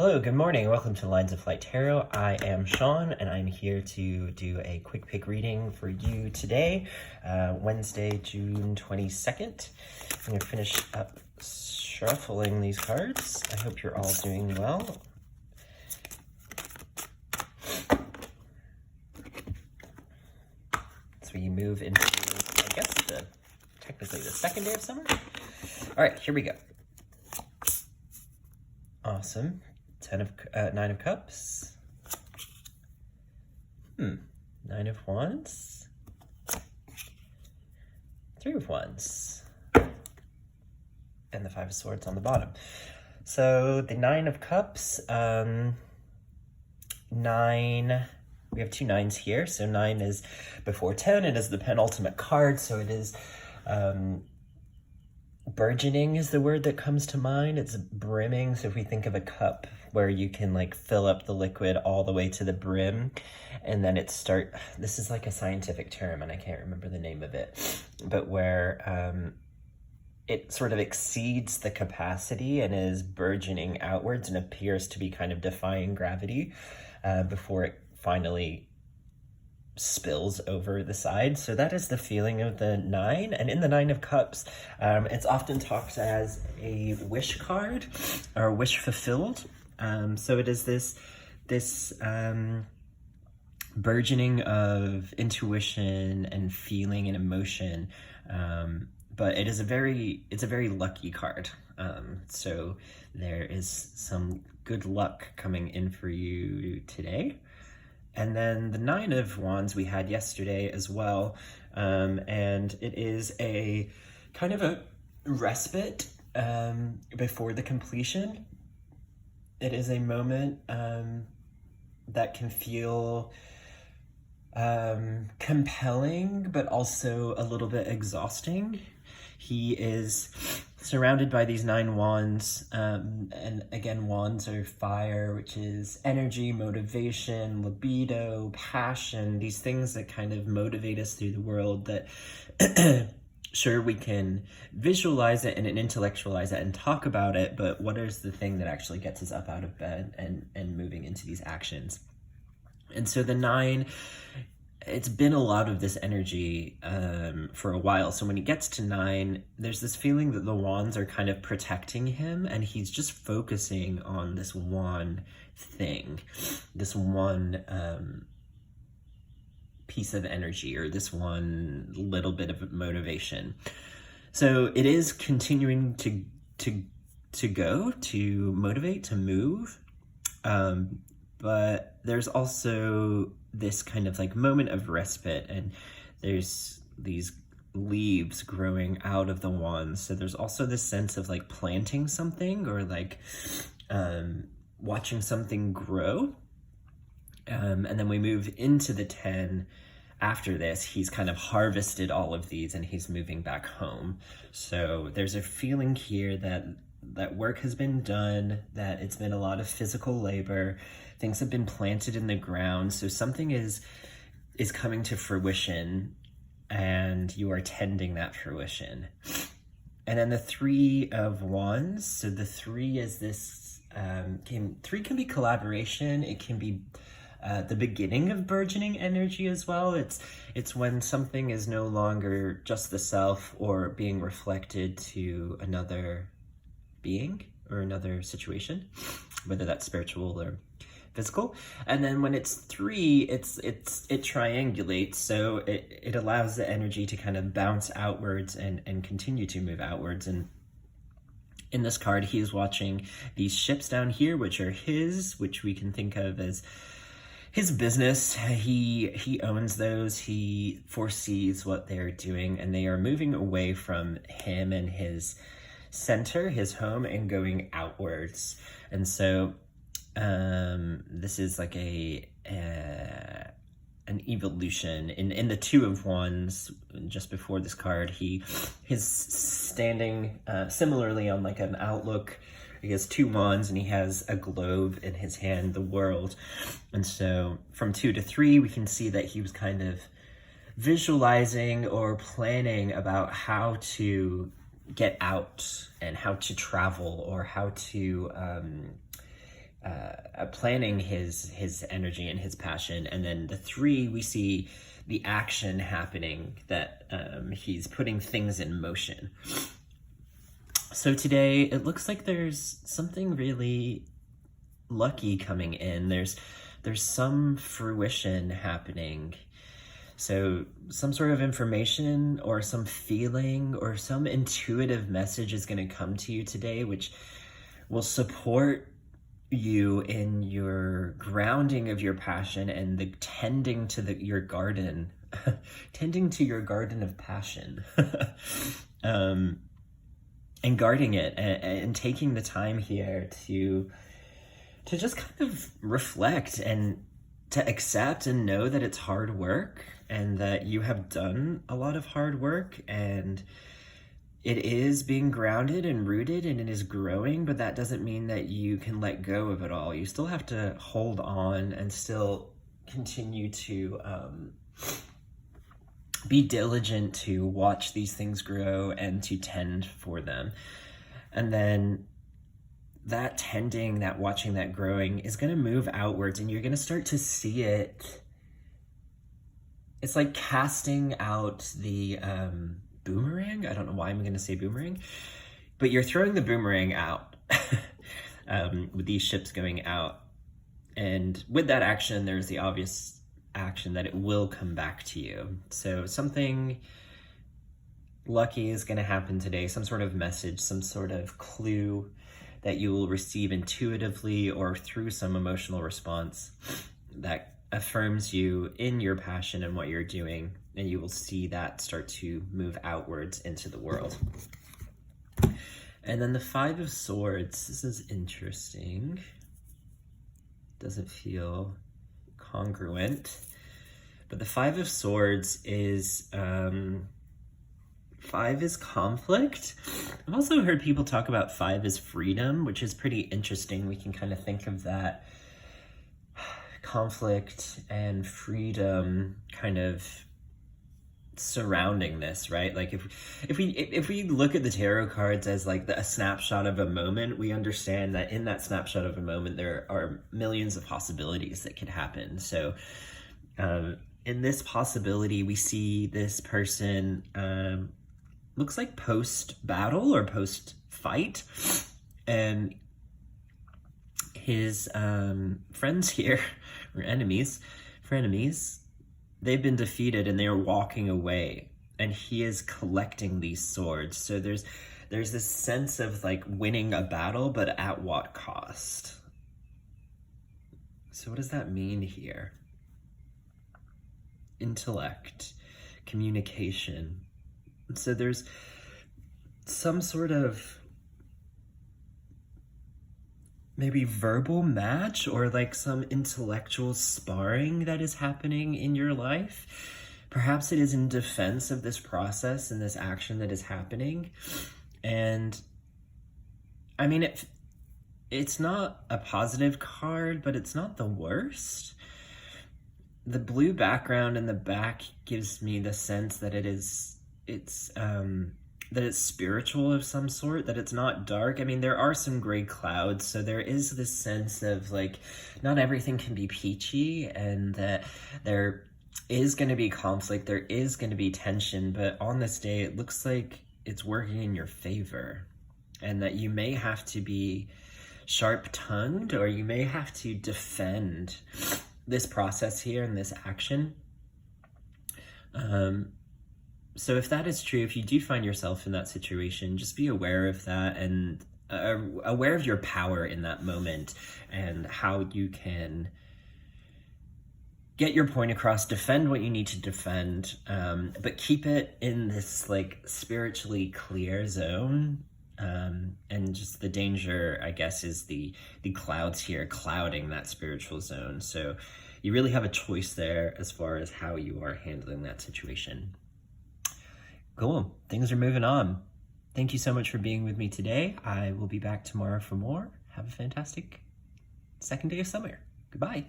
Hello, good morning. Welcome to Lines of Flight Tarot. I am Sean, and I'm here to do a quick pick reading for you today, Wednesday, June 22nd. I'm going to finish up shuffling these cards. I hope you're all doing well. So we move into, I guess, technically the second day of summer. All right, here we go. Awesome. Nine of Cups. Nine of Wands. Three of Wands. And the Five of Swords on the bottom. So the Nine of Cups, nine, we have two nines here. So 9 is before 10. It is the penultimate card. So it is, burgeoning is the word that comes to mind. It's brimming. So if we think of a cup where you can like fill up the liquid all the way to the brim, and then this is like a scientific term and I can't remember the name of it, but where it sort of exceeds the capacity and is burgeoning outwards and appears to be kind of defying gravity before it finally spills over the side. So that is the feeling of the 9. And in the 9 of Cups, it's often talked as a wish card or wish fulfilled. So it is this burgeoning of intuition and feeling and emotion. But it's a very lucky card. So there is some good luck coming in for you today. And then the 9 of Wands we had yesterday as well. And it is a kind of a respite before the completion. It is a moment that can feel compelling, but also a little bit exhausting. He is surrounded by these 9 wands, and again, wands are fire, which is energy, motivation, libido, passion, these things that kind of motivate us through the world that sure, we can visualize it and intellectualize it and talk about it, but what is the thing that actually gets us up out of bed and moving into these actions? And so the 9, it's been a lot of this energy for a while. So when he gets to 9, there's this feeling that the wands are kind of protecting him, and he's just focusing on this one thing, this one piece of energy, or this one little bit of motivation. So it is continuing to go, to motivate, to move. But there's also this kind of like moment of respite, and there's these leaves growing out of the wands. So there's also this sense of like planting something, or like watching something grow. And then we move into the 10. After this, he's kind of harvested all of these and he's moving back home. So there's a feeling here that work has been done, that it's been a lot of physical labor, things have been planted in the ground, so something is coming to fruition and you are tending that fruition. And then the 3 of Wands, so the 3 is this, 3 can be collaboration, it can be the beginning of burgeoning energy as well. It's when something is no longer just the self or being reflected to another being or another situation, whether that's spiritual or physical. And then when it's 3, it triangulates, so it allows the energy to kind of bounce outwards and continue to move outwards. And in this card, he is watching these ships down here, which are which we can think of as his business. He owns those. He foresees what they're doing, and they are moving away from him and his center, his home, and going outwards. And so this is like an evolution. In the 2 of Wands, just before this card, he's standing similarly on like an outlook. He has 2 wands and he has a globe in his hand, the world. And so from 2 to 3, we can see that he was kind of visualizing or planning about how to get out and how to travel, or how to planning his energy and his passion. And then the 3, we see the action happening, that he's putting things in motion. So today it looks like there's something really lucky coming in. There's some fruition happening. So some sort of information or some feeling or some intuitive message is going to come to you today, which will support you in your grounding of your passion and the tending to your garden, tending to your garden of passion, and guarding it, and taking the time here to just kind of reflect and to accept and know that it's hard work and that you have done a lot of hard work, and it is being grounded and rooted and it is growing, but that doesn't mean that you can let go of it all. You still have to hold on and still continue to be diligent to watch these things grow and to tend for them. And then that tending, that watching, that growing is going to move outwards, and you're going to start to see it. It's like casting out the boomerang. I don't know why I'm going to say boomerang, but you're throwing the boomerang out with these ships going out. And with that action, there's the obvious action that it will come back to you. So something lucky is going to happen today, some sort of message, some sort of clue that you will receive intuitively or through some emotional response that affirms you in your passion and what you're doing, and you will see that start to move outwards into the world. And then the 5 of Swords, this is interesting. Doesn't feel congruent, but the 5 of Swords is 5 is conflict. I've also heard people talk about 5 as freedom, which is pretty interesting. We can kind of think of that conflict and freedom kind of surrounding this, right? Like if we look at the tarot cards as like a snapshot of a moment, we understand that in that snapshot of a moment there are millions of possibilities that could happen. So in this possibility, we see this person looks like post-battle or post-fight, and his friends here, or frenemies, they've been defeated and they are walking away, and he is collecting these swords. So there's this sense of like winning a battle, but at what cost? So what does that mean here? Intellect, communication. So there's some sort of maybe verbal match or like some intellectual sparring that is happening in your life. Perhaps it is in defense of this process and this action that is happening. And I mean, it's not a positive card, but it's not the worst. The blue background in the back gives me the sense that it's spiritual of some sort, that it's not dark. I mean, there are some gray clouds, so there is this sense of like, not everything can be peachy, and that there is going to be conflict, there is going to be tension, but on this day, it looks like it's working in your favor, and that you may have to be sharp-tongued, or you may have to defend this process here and this action. So if that is true, if you do find yourself in that situation, just be aware of that and aware of your power in that moment and how you can get your point across, defend what you need to defend, but keep it in this like spiritually clear zone. And just the danger, I guess, is the clouds here clouding that spiritual zone. So you really have a choice there as far as how you are handling that situation. Cool. Things are moving on. Thank you so much for being with me today. I will be back tomorrow for more. Have a fantastic second day of summer. Goodbye.